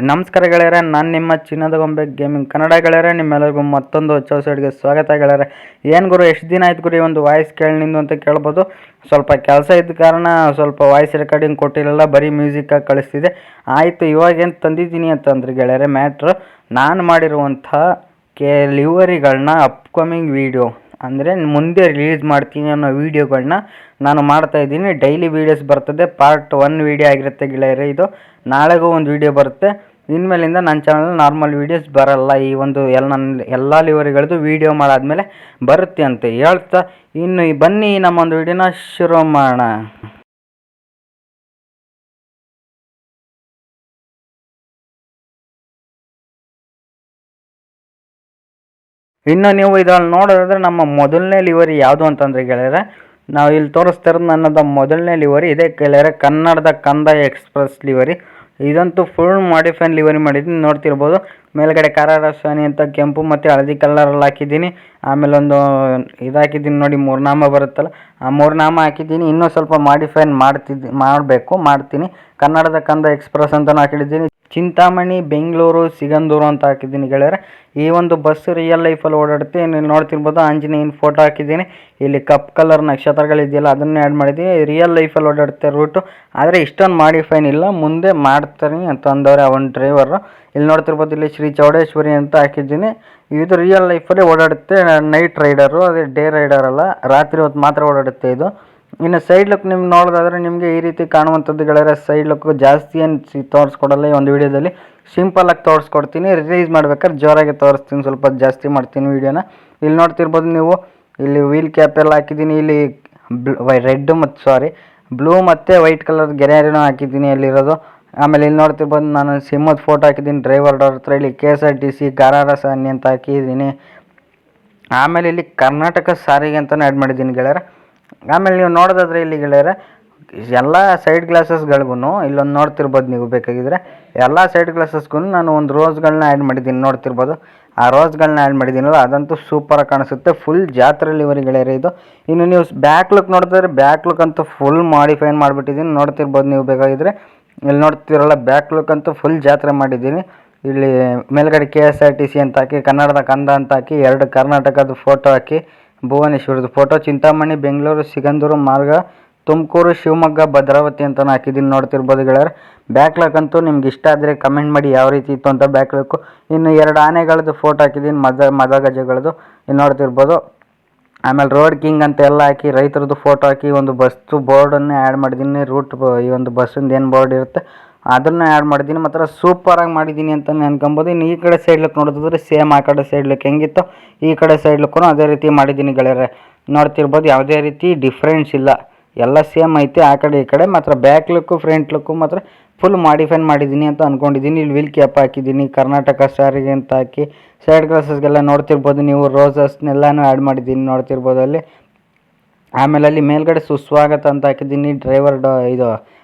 ನಮಸ್ಕಾರ ಗೆಳೆಯರೆ, ನಾನು ನಿಮ್ಮ ಚಿನ್ನದ ಗೊಂಬೆ ಗೇಮಿಂಗ್ ಕನ್ನಡ ಗೆಳೆಯರೆ. ನಿಮ್ಮೆಲ್ಲರಿಗೂ ಮತ್ತೊಂದು ಹೊಸ ಸೈಡ್ಗೆ ಸ್ವಾಗತ ಗೆಳೆಯರೆ. ಏನು ಗುರು, ಎಷ್ಟು ದಿನ ಆಯ್ತು ಗುರು ಒಂದು ವಾಯ್ಸ್ ಕೇಳಿ ನಿಂದು ಅಂತ ಕೇಳ್ಬೋದು. ಸ್ವಲ್ಪ ಕೆಲಸ ಇದ್ದ ಕಾರಣ ಸ್ವಲ್ಪ ವಾಯ್ಸ್ ರೆಕಾರ್ಡಿಂಗ್ ಕೊಟ್ಟಿರಲಿಲ್ಲ, ಬರೀ ಮ್ಯೂಸಿಕ್ಕಾಗಿ ಕಳಿಸ್ತಿದೆ. ಆಯಿತು, ಇವಾಗೇನು ತಂದಿದ್ದೀನಿ ಅಂತಂದ್ರೆ ಗೆಳೆಯರೆ, ಮ್ಯಾಟ್ರು ನಾನು ಮಾಡಿರುವಂಥ ಲಿವರಿಗಳನ್ನ ಅಪ್ಕಮಿಂಗ್ ವೀಡಿಯೋ ಅಂದರೆ ಮುಂದೆ ರಿಲೀಸ್ ಮಾಡ್ತೀನಿ ಅನ್ನೋ ವೀಡಿಯೋಗಳನ್ನ ನಾನು ಮಾಡ್ತಾಯಿದ್ದೀನಿ. ಡೈಲಿ ವೀಡಿಯೋಸ್ ಬರ್ತದೆ. ಪಾರ್ಟ್ 1 ವೀಡಿಯೋ ಆಗಿರುತ್ತೆ ಗೆಳೆಯರೆ ಇದು. ನಾಳೆಗೂ ಒಂದು ವೀಡಿಯೋ ಬರುತ್ತೆ. ಇನ್ಮೇಲಿಂದ ನನ್ನ ಚಾನಲ್ ನಾರ್ಮಲ್ ವೀಡಿಯೋಸ್ ಬರಲ್ಲ. ಈ ಒಂದು ನನ್ನ ಎಲ್ಲ ಲಿವರಿಗಳದ್ದು ವೀಡಿಯೋ ಮಾಡಾದ್ಮೇಲೆ ಬರುತ್ತೆ ಅಂತ ಹೇಳ್ತಾ, ಇನ್ನು ಬನ್ನಿ ನಮ್ಮೊಂದು ವೀಡಿಯೋನ ಶುರು ಮಾಡೋಣ. ಇನ್ನು ನೀವು ಇದನ್ನು ನೋಡೋದಾದ್ರೆ ನಮ್ಮ ಮೊದಲನೇ ಲಿವರಿ ಯಾವುದು ಅಂತಂದರೆ ಗೆಳೆಯರೆ, ನಾವು ಇಲ್ಲಿ ತೋರಿಸ್ತಾ ಇರೋದು ನನ್ನದು ಮೊದಲನೇ ಲಿವರಿ ಇದೇ ಗೆಳೆಯರೆ, ಕನ್ನಡದ ಕಂದ ಎಕ್ಸ್ಪ್ರೆಸ್ ಲಿವರಿ. ಇದಂತೂ ಫುಲ್ ಮಾಡಿಫೈನ್ ಲಿವರಿ ಮಾಡಿದ್ದೀನಿ, ನೋಡ್ತಿರ್ಬೋದು. ಮೇಲ್ಗಡೆ ಕಾರಾರಸಾನಿ ಅಂತ ಕೆಂಪು ಮತ್ತು ಹಳದಿ ಕಲರಲ್ಲಿ ಹಾಕಿದ್ದೀನಿ. ಆಮೇಲೆ ಒಂದು ಇದು ಹಾಕಿದ್ದೀನಿ ನೋಡಿ, ಮೂರ್ನಾಮ ಬರುತ್ತಲ್ಲ, ಆ ಮೂರ್ನಾಮ ಹಾಕಿದ್ದೀನಿ. ಇನ್ನೂ ಸ್ವಲ್ಪ ಮಾಡಿಫೈನ್ ಮಾಡ್ತೀನಿ. ಕನ್ನಡದ ಕಂದ ಎಕ್ಸ್ಪ್ರೆಸ್ ಅಂತಲೂ ಹಾಕಿದ್ದೀನಿ. ಚಿಂತಾಮಣಿ, ಬೆಂಗಳೂರು, ಸಿಗಂದೂರು ಅಂತ ಹಾಕಿದ್ದೀನಿ ಗೆಳೆಯರೆ. ಈ ಒಂದು ಬಸ್ ರಿಯಲ್ ಲೈಫಲ್ಲಿ ಓಡಾಡುತ್ತೆ. ನೀವು ನೋಡ್ತಿರ್ಬೋದು, ಆಂಜನೇಯನ ಫೋಟೋ ಹಾಕಿದ್ದೀನಿ. ಇಲ್ಲಿ ಕಪ್ ಕಲರ್ ನಕ್ಷತ್ರಗಳಿದೆಯಲ್ಲ ಅದನ್ನೇ ಆ್ಯಡ್ ಮಾಡಿದ್ದೀನಿ. ರಿಯಲ್ ಲೈಫಲ್ಲಿ ಓಡಾಡುತ್ತೆ ರೂಟು, ಆದರೆ ಇಷ್ಟೊಂದು ಮಾಡಿಫೈನ್ ಇಲ್ಲ, ಮುಂದೆ ಮಾಡ್ತೀನಿ ಅಂತ ಅಂದವ್ರೆ ಅವನ ಡ್ರೈವರು. ಇಲ್ಲಿ ನೋಡ್ತಿರ್ಬೋದು, ಇಲ್ಲಿ ಶ್ರೀ ಚೌಡೇಶ್ವರಿ ಅಂತ ಹಾಕಿದ್ದೀನಿ. ಇದು ರಿಯಲ್ ಲೈಫಲ್ಲಿ ಓಡಾಡುತ್ತೆ. ನೈಟ್ ರೈಡರು, ಅದೇ ಡೇ ರೈಡರ್ ಅಲ್ಲ, ರಾತ್ರಿ ಹೊತ್ತು ಮಾತ್ರ ಓಡಾಡುತ್ತೆ ಇದು. ಇನ್ನು ಸೈಡ್ ಲುಕ್ ನಿಮ್ಗೆ ನೋಡೋದಾದ್ರೆ ನಿಮಗೆ ಈ ರೀತಿ ಕಾಣುವಂಥದ್ದು ಗೆಳೆಯರೆ. ಸೈಡ್ ಲುಕ್ ಜಾಸ್ತಿ ಏನು ತೋರಿಸ್ಕೊಡಲ್ಲ ಈ ಒಂದು ವೀಡಿಯೋದಲ್ಲಿ, ಸಿಂಪಲಾಗಿ ತೋರಿಸ್ಕೊಡ್ತೀನಿ. ರಿಲೀಸ್ ಮಾಡ್ಬೇಕಾದ್ರೆ ಜೋರಾಗಿ ತೋರಿಸ್ತೀನಿ, ಸ್ವಲ್ಪ ಜಾಸ್ತಿ ಮಾಡ್ತೀನಿ ವೀಡಿಯೋನ. ಇಲ್ಲಿ ನೋಡ್ತಿರ್ಬೋದು ನೀವು, ಇಲ್ಲಿ ವೀಲ್ ಕ್ಯಾಪ್ ಎಲ್ಲ ಹಾಕಿದ್ದೀನಿ. ಇಲ್ಲಿ ಬ್ಲೂ ಮತ್ತು ವೈಟ್ ಕಲರ್ ಗೆರೆನೂ ಹಾಕಿದ್ದೀನಿ ಅಲ್ಲಿರೋದು. ಆಮೇಲೆ ಇಲ್ಲಿ ನೋಡ್ತಿರ್ಬೋದು, ನಾನು ಸಿಂಹದ ಫೋಟೋ ಹಾಕಿದ್ದೀನಿ ಡ್ರೈವರ್ ಹತ್ರ. ಇಲ್ಲಿ KSRTC ಕಾರಾರಸಾನಿ ಅಂತ ಹಾಕಿದ್ದೀನಿ. ಆಮೇಲೆ ಇಲ್ಲಿ ಕರ್ನಾಟಕ ಸಾರಿಗೆ ಅಂತಲೂ ಆ್ಯಡ್ ಮಾಡಿದ್ದೀನಿ ಗೆಳೆಯರೆ. ಆಮೇಲೆ ನೀವು ನೋಡೋದಾದ್ರೆ ಇಲ್ಲಿ ಗೆಳೆಯರೆ, ಎಲ್ಲ ಸೈಡ್ ಗ್ಲಾಸಸ್ಗಳಿಗೂ ಇಲ್ಲೊಂದು ನೋಡ್ತಿರ್ಬೋದು ನೀವು, ಬೇಕಾಗಿದ್ದರೆ ಎಲ್ಲ ಸೈಡ್ ಗ್ಲಾಸಸ್ಗೂ ನಾನು ಒಂದು ರೋಸ್ಗಳನ್ನ ಆ್ಯಡ್ ಮಾಡಿದ್ದೀನಿ. ನೋಡ್ತಿರ್ಬೋದು, ಆ ರೋಸ್ಗಳನ್ನ ಆ್ಯಡ್ ಮಾಡಿದ್ದೀನಲ್ಲ, ಅದಂತೂ ಸೂಪರಾಗಿ ಕಾಣಿಸುತ್ತೆ. ಫುಲ್ ಜಾತ್ರೆ ಲಿವರಿ ಗೆಳೆಯರೆ ಇದು. ಇನ್ನು ನೀವು ಬ್ಯಾಕ್ ಲುಕ್ ನೋಡಿದ್ರೆ, ಬ್ಯಾಕ್ ಲುಕ್ ಅಂತೂ ಫುಲ್ ಮಾಡಿಫೈನ್ ಮಾಡಿಬಿಟ್ಟಿದ್ದೀನಿ. ನೋಡ್ತಿರ್ಬೋದು ನೀವು ಬೇಕಾಗಿದ್ದರೆ. ಇಲ್ಲಿ ನೋಡ್ತಿರಲ್ಲ, ಬ್ಯಾಕ್ ಲುಕ್ ಅಂತೂ ಫುಲ್ ಜಾತ್ರೆ ಮಾಡಿದ್ದೀನಿ. ಇಲ್ಲಿ ಮೇಲ್ಗಡೆ KSRTC ಅಂತ ಹಾಕಿ, ಕನ್ನಡದ ಕಂದ ಅಂತ ಹಾಕಿ, 2 ಕರ್ನಾಟಕದ ಫೋಟೋ ಹಾಕಿ, ಭುವನೇಶ್ವರದ ಫೋಟೋ, ಚಿಂತಾಮಣಿ, ಬೆಂಗಳೂರು, ಸಿಗಂದೂರು ಮಾರ್ಗ, ತುಮಕೂರು, ಶಿವಮೊಗ್ಗ, ಭದ್ರಾವತಿ ಅಂತ ಹಾಕಿದ್ದೀನಿ. ನೋಡ್ತಿರ್ಬೋದು ಗೆಳೆಯರೆ. ಬ್ಯಾಕ್ ಲುಕ್ ಅಂತೂ ನಿಮ್ಗೆ ಇಷ್ಟ ಆದರೆ ಕಮೆಂಟ್ ಮಾಡಿ ಯಾವ ರೀತಿ ಇತ್ತು ಅಂತ ಬ್ಯಾಕ್ ಲುಕ್ಕು. ಇನ್ನು 2 ಆನೆಗಳದ್ದು ಫೋಟೋ ಹಾಕಿದ್ದೀನಿ, ಮದಗಜಗಳದ್ದು. ಇಲ್ಲಿ ನೋಡ್ತಿರ್ಬೋದು. ಆಮೇಲೆ ರೋಡ್ ಕಿಂಗ್ ಅಂತ ಎಲ್ಲ ಹಾಕಿ, ರೈತರದ್ದು ಫೋಟೋ ಹಾಕಿ, ಒಂದು ಬಸ್ಸು ಬೋರ್ಡನ್ನೇ ಆ್ಯಡ್ ಮಾಡಿದ್ದೀನಿ. ಈ ಒಂದು ಬಸ್ಸಿಂದು ಏನು ಬೋರ್ಡ್ ಇರುತ್ತೆ ಅದನ್ನು ಆ್ಯಡ್ ಮಾಡಿದ್ದೀನಿ. ಮಾತ್ರ ಸೂಪರಾಗಿ ಮಾಡಿದ್ದೀನಿ ಅಂತಲೇ ಅನ್ಕೊಬೋದು. ಇನ್ನು ಈ ಕಡೆ ಸೈಡ್ ಲುಕ್ ನೋಡಿದ್ರೆ ಸೇಮ್ ಆ ಕಡೆ ಸೈಡ್ ಲುಕ್ ಹೆಂಗಿತ್ತು ಈ ಕಡೆ ಸೈಡ್ ಲುಕ್ಕೂ ಅದೇ ರೀತಿ ಮಾಡಿದ್ದೀನಿ ಗೆಳೆಯರೆ. ನೋಡ್ತಿರ್ಬೋದು, ಯಾವುದೇ ರೀತಿ ಡಿಫ್ರೆನ್ಸ್ ಇಲ್ಲ, ಎಲ್ಲ ಸೇಮ್ ಐತೆ ಆ ಕಡೆ ಈ ಕಡೆ. ಮಾತ್ರ ಬ್ಯಾಕ್ ಲುಕ್ಕು ಫ್ರಂಟ್ ಲುಕ್ಕು ಮಾತ್ರ ಫುಲ್ ಮಾಡಿಫೈನ್ ಮಾಡಿದ್ದೀನಿ ಅಂತ ಅಂದ್ಕೊಂಡಿದ್ದೀನಿ. ಇಲ್ಲಿ ವೀಲ್ ಕ್ಯಾಪ್ ಹಾಕಿದ್ದೀನಿ, ಕರ್ನಾಟಕ ಸಾರಿಗೆ ಅಂತ ಹಾಕಿ, ಸೈಡ್ ಗ್ಲಾಸಸ್ಗೆಲ್ಲ ನೋಡ್ತಿರ್ಬೋದು ನೀವು, ರೋಸಸ್ನೆಲ್ಲನೂ ಆ್ಯಡ್ ಮಾಡಿದ್ದೀನಿ ನೋಡ್ತಿರ್ಬೋದು ಅಲ್ಲಿ. ಆಮೇಲೆ ಅಲ್ಲಿ ಮೇಲ್ಗಡೆ ಸುಸ್ವಾಗತ ಅಂತ ಹಾಕಿದ್ದೀನಿ. ಡ್ರೈವರ್ ಇದು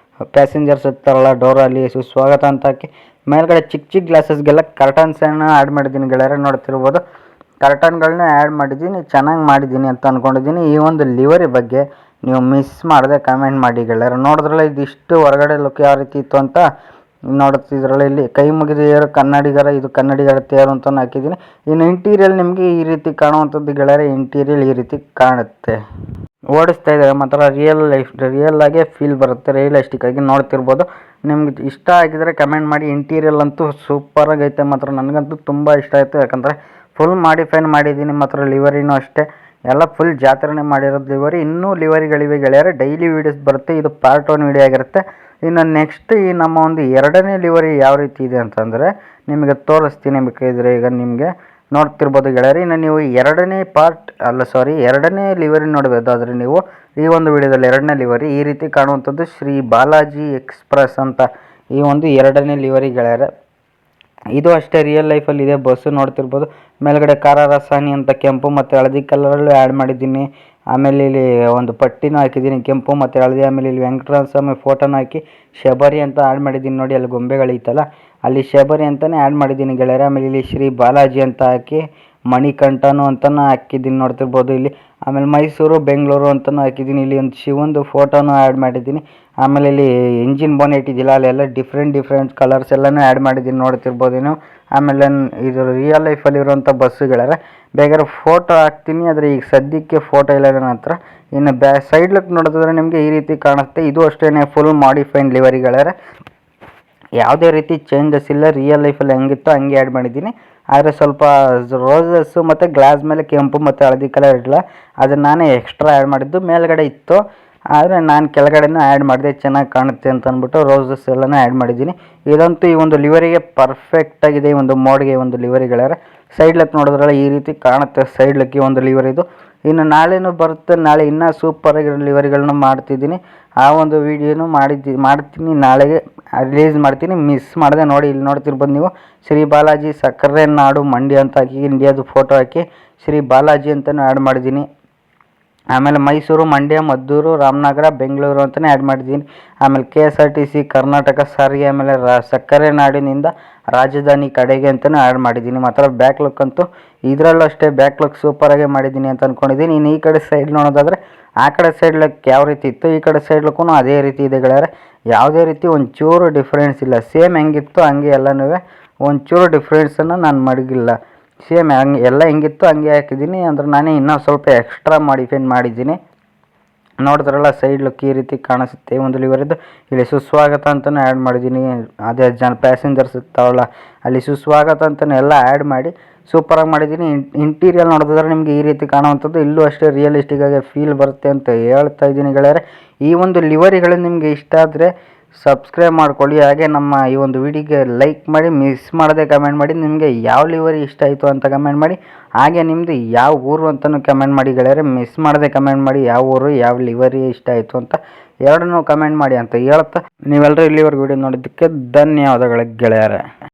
ಪ್ಯಾಸೆಂಜರ್ಸ್ ಇರ್ತಾರಲ್ಲ ಡೋರಲ್ಲಿ, ಸುಸ್ವಾಗತ ಅಂತ ಹಾಕಿ, ಮೇಲ್ಗಡೆ ಚಿಕ್ಕ ಗ್ಲಾಸಸ್ಗೆಲ್ಲ ಕರ್ಟನ್ಸನ್ನು ಆ್ಯಡ್ ಮಾಡಿದ್ದೀನಿ ಗೆಳೆಯರೆ. ನೋಡ್ತಿರ್ಬೋದು, ಕರ್ಟನ್ಗಳನ್ನ ಆ್ಯಡ್ ಮಾಡಿದ್ದೀನಿ. ಚೆನ್ನಾಗಿ ಮಾಡಿದ್ದೀನಿ ಅಂತ ಅಂದ್ಕೊಂಡಿದ್ದೀನಿ. ಈ ಒಂದು ಲಿವರಿ ಬಗ್ಗೆ ನೀವು ಮಿಸ್ ಮಾಡದೆ ಕಮೆಂಟ್ ಮಾಡಿ ಗೆಳೆಯರೆ. ನೋಡಿದ್ರಲ್ಲ, ಇದಿಷ್ಟು ಹೊರಗಡೆ ಲುಕ್ ಯಾವ ರೀತಿ ಇತ್ತು ಅಂತ ನೋಡ್ತಿದ್ರಲ್ಲ. ಇಲ್ಲಿ ಕೈ ಮುಗಿದು ಏರು ಕನ್ನಡಿಗರ, ಇದು ಕನ್ನಡಿಗರ ತೇರು ಅಂತ ಹಾಕಿದ್ದೀನಿ. ಇನ್ನು ಇಂಟೀರಿಯಲ್ ನಿಮಗೆ ಈ ರೀತಿ ಕಾಣುವಂಥದ್ದು ಗೆಳೆಯರೆ. ಇಂಟೀರಿಯಲ್ ಈ ರೀತಿ ಕಾಣುತ್ತೆ. ಓಡಿಸ್ತಾ ಇದ್ದಾರೆ ಮಾತ್ರ ರಿಯಲ್ ಆಗೇ ಫೀಲ್ ಬರುತ್ತೆ, ರಿಯಲಿಸ್ಟಿಕ್ ಆಗಿ. ನೋಡ್ತಿರ್ಬೋದು, ನಿಮ್ಗೆ ಇಷ್ಟ ಆಗಿದರೆ ಕಮೆಂಟ್ ಮಾಡಿ. ಇಂಟೀರಿಯಲ್ ಅಂತೂ ಸೂಪರಾಗಿ ಐತೆ ಮಾತ್ರ, ನನಗಂತೂ ತುಂಬ ಇಷ್ಟ ಆಯಿತು. ಯಾಕಂದರೆ ಫುಲ್ ಮಾಡಿಫೈನ್ ಮಾಡಿದ್ದೀನಿ. ಮಾತ್ರ ಲಿವರಿನೂ ಅಷ್ಟೇ, ಎಲ್ಲ ಫುಲ್ ಜಾತ್ರೆನೇ ಮಾಡಿರೋದು ಲಿವರಿ. ಇನ್ನೂ ಲಿವರಿಗಳಿವೆ ಗೆಳೆಯರೆ, ಡೈಲಿ ವೀಡಿಯೋಸ್ ಬರುತ್ತೆ. ಇದು ಪಾರ್ಟ್ 1 ವೀಡಿಯೋ ಆಗಿರುತ್ತೆ. ಇನ್ನು ನೆಕ್ಸ್ಟ್ ಈ ನಮ್ಮ ಒಂದು 2ನೇ ಲಿವರಿ ಯಾವ ರೀತಿ ಇದೆ ಅಂತಂದರೆ ನಿಮಗೆ ತೋರಿಸ್ತೀನಿ ಬೇಕಾಗಿದ್ರೆ. ಈಗ ನಿಮಗೆ ನೋಡ್ತಿರ್ಬೋದು ಗೆಳೆಯರೆ. ಇನ್ನು ನೀವು 2ನೇ ಲಿವರಿ ನೋಡಬೇಕಾದ್ರೆ ನೀವು ಈ ಒಂದು ವಿಡಿಯೋದಲ್ಲಿ 2ನೇ ಲಿವರಿ ಈ ರೀತಿ ಕಾಣುವಂಥದ್ದು ಶ್ರೀ ಬಾಲಾಜಿ ಎಕ್ಸ್ಪ್ರೆಸ್ ಅಂತ ಈ ಒಂದು 2ನೇ ಲಿವರಿ ಗೆಳೆಯರೆ. ಇದು ಅಷ್ಟೇ ರಿಯಲ್ ಲೈಫಲ್ಲಿ ಇದೆ ಬಸ್ಸು. ನೋಡ್ತಿರ್ಬೋದು, ಮೇಲ್ಗಡೆ ಕಾರಾರಸಾನಿ ಅಂತ ಕೆಂಪು ಮತ್ತು ಹಳದಿ ಕಲರಲ್ಲೂ ಆ್ಯಡ್ ಮಾಡಿದ್ದೀನಿ. ಆಮೇಲೆ ಇಲ್ಲಿ ಒಂದು ಪಟ್ಟಿನೂ ಹಾಕಿದ್ದೀನಿ, ಕೆಂಪು ಮತ್ತು ಹಳದಿ. ಆಮೇಲೆ ಇಲ್ಲಿ ವೆಂಕಟರಾಮ ಸ್ವಾಮಿ ಫೋಟೋನ ಹಾಕಿ ಶಬರಿ ಅಂತ ಆ್ಯಡ್ ಮಾಡಿದ್ದೀನಿ. ನೋಡಿ, ಅಲ್ಲಿ ಗೊಂಬೆಗಳೈತಲ್ಲ, ಅಲ್ಲಿ ಶಬರಿ ಅಂತಲೇ ಆ್ಯಡ್ ಮಾಡಿದ್ದೀನಿ ಗೆಳೆಯರೆ. ಆಮೇಲೆ ಇಲ್ಲಿ ಶ್ರೀ ಬಾಲಾಜಿ ಅಂತ ಹಾಕಿ ಮಣಿಕಂಠನು ಅಂತಲೂ ಹಾಕಿದ್ದೀನಿ ನೋಡ್ತಿರ್ಬೋದು ಇಲ್ಲಿ. ಆಮೇಲೆ ಮೈಸೂರು ಬೆಂಗಳೂರು ಅಂತಲೂ ಹಾಕಿದ್ದೀನಿ. ಇಲ್ಲಿ ಒಂದು ಶಿವಂದು ಫೋಟೋನು ಆ್ಯಡ್ ಮಾಡಿದ್ದೀನಿ. ಆಮೇಲೆ ಇಲ್ಲಿ ಇಂಜಿನ್ ಬೋನೆಟ್ ಇದೆಯಲ್ಲ ಅಲ್ಲೆಲ್ಲ ಡಿಫ್ರೆಂಟ್ ಕಲರ್ಸ್ ಎಲ್ಲನೂ ಆ್ಯಡ್ ಮಾಡಿದ್ದೀನಿ ನೋಡ್ತಿರ್ಬೋದು ನೀವು. ಆಮೇಲೆ ಇದು ರಿಯಲ್ ಲೈಫಲ್ಲಿರುವಂಥ ಬಸ್ಸುಗಳೇ ಬೇಕಾದ್ರೆ ಫೋಟೋ ಹಾಕ್ತೀನಿ, ಆದರೆ ಈಗ ಸದ್ಯಕ್ಕೆ ಫೋಟೋ ಇಲ್ಲ ನನ್ನ ಹತ್ರ. ಇನ್ನು ಸೈಡ್ ಲುಕ್ ನೋಡಿದ್ರೆ ನಿಮಗೆ ಈ ರೀತಿ ಕಾಣುತ್ತೆ. ಇದು ಅಷ್ಟೇ ಫುಲ್ ಮಾಡಿಫೈಡ್ ಲಿವರಿಗಳೇ, ಯಾವುದೇ ರೀತಿ ಚೇಂಜಸ್ ಇಲ್ಲ. ರಿಯಲ್ ಲೈಫಲ್ಲಿ ಹೆಂಗಿತ್ತು ಹಂಗೆ ಆ್ಯಡ್ ಮಾಡಿದ್ದೀನಿ. ಆದರೆ ಸ್ವಲ್ಪ ರೋಸಸ್ಸು ಮತ್ತು ಗ್ಲಾಸ್ ಮೇಲೆ ಕೆಂಪು ಮತ್ತು ಹಳದಿ ಕಲರ್ ಇರಲಿಲ್ಲ, ಅದನ್ನು ನಾನೇ ಎಕ್ಸ್ಟ್ರಾ ಆ್ಯಡ್ ಮಾಡಿದ್ದು. ಮೇಲ್ಗಡೆ ಇತ್ತು, ಆದರೆ ನಾನು ಕೆಳಗಡೆನೂ ಆ್ಯಡ್ ಮಾಡಿದೆ ಚೆನ್ನಾಗಿ ಕಾಣುತ್ತೆ ಅಂತ ಅಂದ್ಬಿಟ್ಟು ರೋಸಸ್ ಎಲ್ಲನೂ ಆ್ಯಡ್ ಮಾಡಿದ್ದೀನಿ. ಇದಂತೂ ಈ ಒಂದು ಲಿವರಿಗೆ ಪರ್ಫೆಕ್ಟಾಗಿದೆ. ಈ ಒಂದು ಮೋಡ್ಗೆ ಒಂದು ಲಿವರಿಗಳೇ ಸೈಡ್ ಲುಕ್ ನೋಡಿದ್ರಲ್ಲ ಈ ರೀತಿ ಕಾಣುತ್ತೆ. ಸೈಡ್ ಲುಕ್ ಈ ಒಂದು ಲಿವರ್ ಇದು. ಇನ್ನು ನಾಳೆನೂ ಬರುತ್ತೆ, ನಾಳೆ ಇನ್ನೂ ಸೂಪರಾಗಿರೋ ಲಿವರಿಗಳನ್ನ ಮಾಡ್ತಿದ್ದೀನಿ. ಆ ಒಂದು ವೀಡಿಯೋನು ಮಾಡ್ತೀನಿ, ನಾಳೆಗೆ ರಿಲೀಸ್ ಮಾಡ್ತೀನಿ. ಮಿಸ್ ಮಾಡಿದೆ ನೋಡಿ. ಇಲ್ಲಿ ನೋಡ್ತಿರ್ಬೋದು ನೀವು, ಶ್ರೀ ಬಾಲಾಜಿ ಸಕ್ಕರೆ ನಾಡು ಮಂಡ್ಯ ಅಂತ ಹಾಕಿ ಇಂಡಿಯಾದು ಫೋಟೋ ಹಾಕಿ ಶ್ರೀ ಬಾಲಾಜಿ ಅಂತಲೂ ಆ್ಯಡ್ ಮಾಡಿದ್ದೀನಿ. ಆಮೇಲೆ ಮೈಸೂರು, ಮಂಡ್ಯ, ಮದ್ದೂರು, ರಾಮನಗರ, ಬೆಂಗಳೂರು ಅಂತಲೇ ಆ್ಯಡ್ ಮಾಡಿದ್ದೀನಿ. ಆಮೇಲೆ KSRTC ಕರ್ನಾಟಕ ಸಾರಿಗೆ, ಆಮೇಲೆ ಸಕ್ಕರೆ ನಾಡಿನಿಂದ ರಾಜಧಾನಿ ಕಡೆಗೆ ಅಂತಲೂ ಆ್ಯಡ್ ಮಾಡಿದ್ದೀನಿ. ಮಾತ್ರ ಬ್ಯಾಕ್ ಲುಕ್ ಅಂತೂ ಇದರಲ್ಲೂ ಅಷ್ಟೇ ಬ್ಯಾಕ್ ಲುಕ್ ಸೂಪರಾಗಿ ಮಾಡಿದ್ದೀನಿ ಅಂತ ಅಂದ್ಕೊಂಡಿದ್ದೀನಿ. ಇನ್ನು ಈ ಕಡೆ ಸೈಡ್ ನೋಡೋದಾದರೆ ಆ ಕಡೆ ಸೈಡ್ ಲುಕ್ ಯಾವ ರೀತಿ ಇತ್ತು ಈ ಕಡೆ ಸೈಡ್ ಲುಕ್ಕೂ ಅದೇ ರೀತಿ ಇದೆ ಗೆಳೆಯರೆ. ಯಾವುದೇ ರೀತಿ ಒಂಚೂರು ಡಿಫ್ರೆನ್ಸ್ ಇಲ್ಲ, ಸೇಮ್ ಹೆಂಗಿತ್ತು ಹಂಗೆ ಎಲ್ಲನೂ, ಒಂಚೂರು ಡಿಫ್ರೆನ್ಸನ್ನು ನಾನು ಮಡಗಿಲ್ಲ. ಸೇಮ್ ಹಂಗೆ ಎಲ್ಲ ಹೆಂಗಿತ್ತು ಹಂಗೆ ಹಾಕಿದ್ದೀನಿ. ಅಂದರೆ ನಾನೇ ಇನ್ನೂ ಸ್ವಲ್ಪ ಎಕ್ಸ್ಟ್ರಾ ಮಾಡಿಫೈನ್ ಮಾಡಿದ್ದೀನಿ. ನೋಡಿದ್ರಲ್ಲ ಸೈಡ್ ಲುಕ್ ಈ ರೀತಿ ಕಾಣಿಸುತ್ತೆ ಒಂದು ಲಿವರಿದ್ದು. ಇಲ್ಲಿ ಸುಸ್ವಾಗತ ಅಂತಲೂ ಆ್ಯಡ್ ಮಾಡಿದ್ದೀನಿ. ಅದೇ ಪ್ಯಾಸೆಂಜರ್ಸ್ ಇರ್ತಾವಲ್ಲ ಅಲ್ಲಿ ಸುಸ್ವಾಗತ ಅಂತಲೂ ಎಲ್ಲ ಆ್ಯಡ್ ಮಾಡಿ ಸೂಪರಾಗಿ ಮಾಡಿದ್ದೀನಿ. ಇಂಟೀರಿಯರ್ ನೋಡಿದ್ರೆ ನಿಮಗೆ ಈ ರೀತಿ ಕಾಣುವಂಥದ್ದು. ಇಲ್ಲೂ ಅಷ್ಟೇ ರಿಯಲಿಸ್ಟಿಕ್ಕಾಗಿ ಫೀಲ್ ಬರುತ್ತೆ ಅಂತ ಹೇಳ್ತಾ ಇದ್ದೀನಿ ಗೆಳೆಯರೆ. ಈ ಒಂದು ಲಿವರಿಗಳು ನಿಮಗೆ ಇಷ್ಟ ಆದರೆ ಸಬ್ಸ್ಕ್ರೈಬ್ ಮಾಡ್ಕೊಳ್ಳಿ. ಹಾಗೆ ನಮ್ಮ ಈ ಒಂದು ವಿಡಿಯೋಗೆ ಲೈಕ್ ಮಾಡಿ, ಮಿಸ್ ಮಾಡದೆ ಕಮೆಂಟ್ ಮಾಡಿ. ನಿಮಗೆ ಯಾವ ಲಿವರಿ ಇಷ್ಟ ಆಯಿತು ಅಂತ ಕಮೆಂಟ್ ಮಾಡಿ. ಹಾಗೆ ನಿಮ್ಮದು ಯಾವ ಊರು ಅಂತಲೂ ಕಮೆಂಟ್ ಮಾಡಿ ಗೆಳೆಯರೆ. ಮಿಸ್ ಮಾಡದೆ ಕಮೆಂಟ್ ಮಾಡಿ, ಯಾವ ಊರು ಯಾವ ಲಿವರಿ ಇಷ್ಟ ಆಯಿತು ಅಂತ ಎರಡನ್ನೂ ಕಮೆಂಟ್ ಮಾಡಿ ಅಂತ ಹೇಳ್ತಾ, ನೀವೆಲ್ಲರೂ ಇಲ್ಲಿವರೆಗೂ ವಿಡಿಯೋ ನೋಡಿದ್ದಕ್ಕೆ ಧನ್ಯವಾದಗಳು ಗೆಳೆಯರೆ.